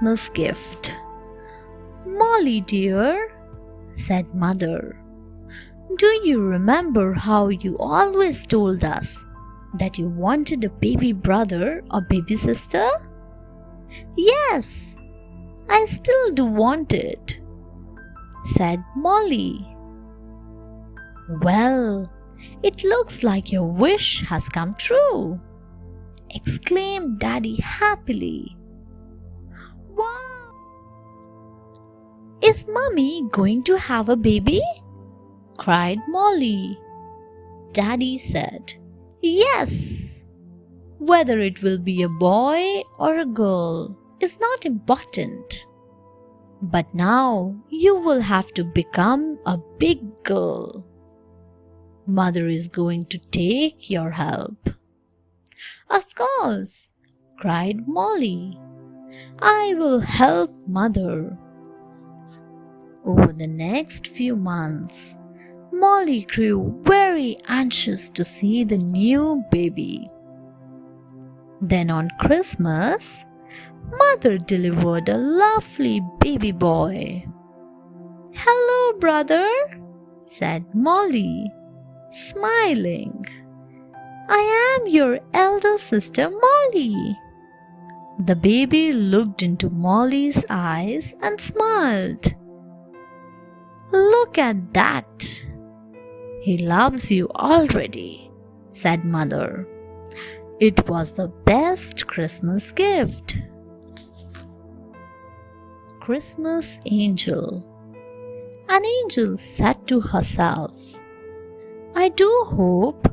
Christmas gift. "Molly dear," said Mother, "do you remember how you always told us that you wanted a baby brother or baby sister?" "Yes, I still do want it," said Molly. "Well, it looks like your wish has come true," exclaimed Daddy happily. "Wow! Is Mummy going to have a baby?" cried Molly. Daddy said, "Yes. Whether it will be a boy or a girl is not important. But now you will have to become a big girl. Mother is going to take your help." "Of course," cried Molly. "I will help Mother." Over the next few months, Molly grew very anxious to see the new baby. Then on Christmas, Mother delivered a lovely baby boy. "Hello, brother," said Molly, smiling. "I am your elder sister Molly." The baby looked into Molly's eyes and smiled. "Look at that. He loves you already," said Mother. It was the best Christmas gift. Christmas Angel. An angel said to herself, "I do hope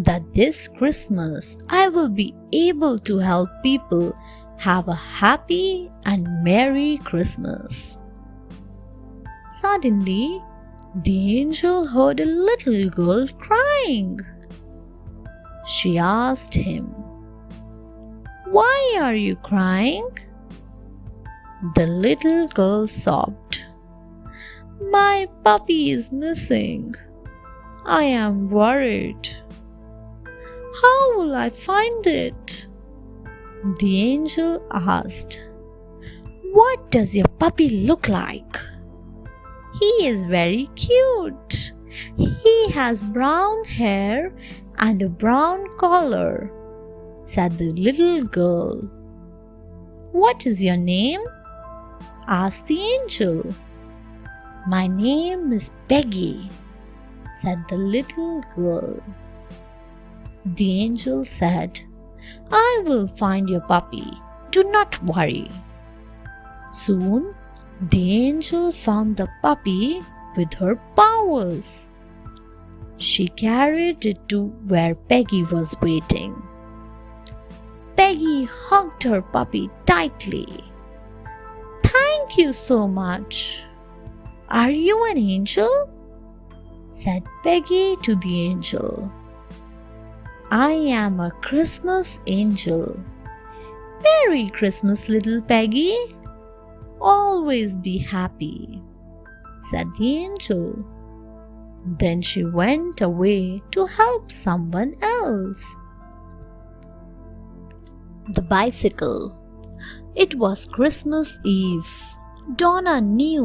that this Christmas I will be able to help people have a happy and merry Christmas." Suddenly, the angel heard a little girl crying. She asked him, "Why are you crying?" The little girl sobbed, "My puppy is missing. I am worried. How will I find it?" The angel asked, "What does your puppy look like?" "He is very cute. He has brown hair and a brown collar," said the little girl. "What is your name?" asked the angel. "My name is Peggy," said the little girl. The angel said, "I will find your puppy. Do not worry." Soon, the angel found the puppy with her powers. She carried it to where Peggy was waiting. Peggy hugged her puppy tightly. "Thank you so much. Are you an angel?" said Peggy to the angel. "I am a Christmas angel." "Merry Christmas, little Peggy. Always be happy," said the angel. Then she went away to help someone else. The bicycle. It was Christmas Eve. Donna knew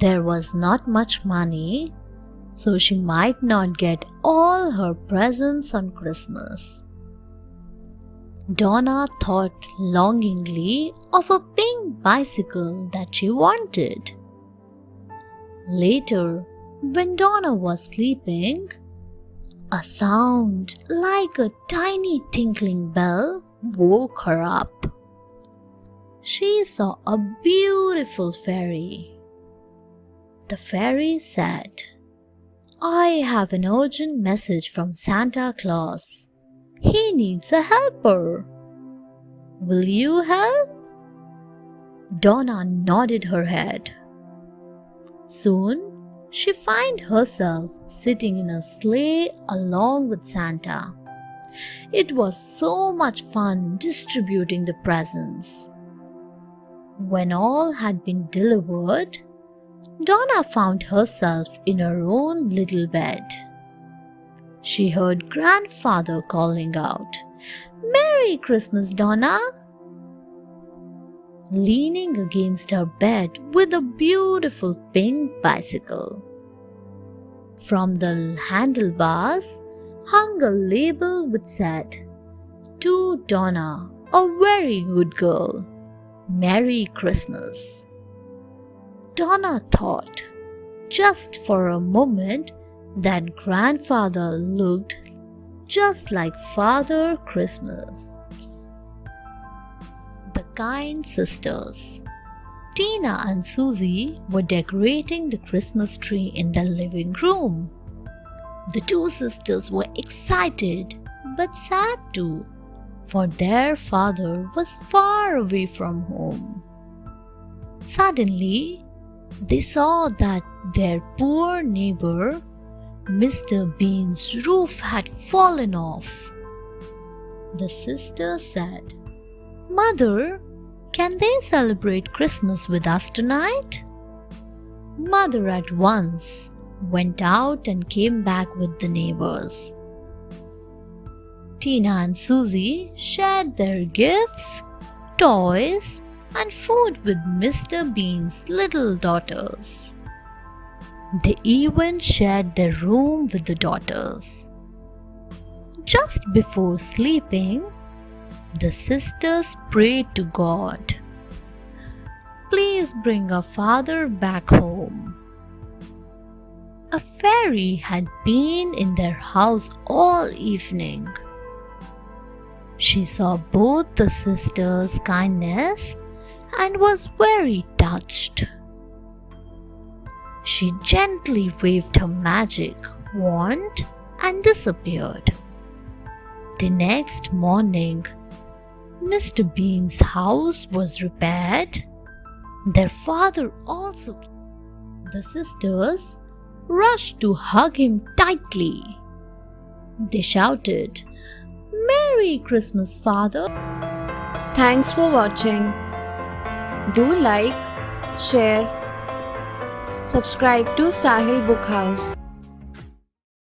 there was not much money, so she might not get all her presents on Christmas. Donna thought longingly of a pink bicycle that she wanted. Later, when Donna was sleeping, a sound like a tiny tinkling bell woke her up. She saw a beautiful fairy. The fairy said, "I have an urgent message from Santa Claus. He needs a helper. Will you help?" Donna nodded her head. Soon, she found herself sitting in a sleigh along with Santa. It was so much fun distributing the presents. When all had been delivered, Donna found herself in her own little bed. She heard Grandfather calling out, "Merry Christmas, Donna!" leaning against her bed with a beautiful pink bicycle. From the handlebars hung a label which said, "To Donna, a very good girl. Merry Christmas." Donna thought, just for a moment, that grandfather looked just like Father Christmas. The kind sisters. Tina and Susie were decorating the Christmas tree in the living room. The two sisters were excited but sad too, for their father was far away from home. Suddenly, they saw that their poor neighbor, Mr. Bean's roof had fallen off. The sisters said, "Mother, can they celebrate Christmas with us tonight?" Mother at once went out and came back with the neighbors. Tina and Susie shared their gifts, toys, and food with Mr. Bean's little daughters. They even shared their room with the daughters. Just before sleeping, the sisters prayed to God, "Please bring our father back home." A fairy had been in their house all evening. She saw both the sisters' kindness and was very touched. She gently waved her magic wand and disappeared. The next morning, Mr. Bean's house was repaired. Their father also. The sisters rushed to hug him tightly. They shouted, "Merry Christmas, Father!" Thanks for watching. Do like, share, subscribe to Sahil Book House.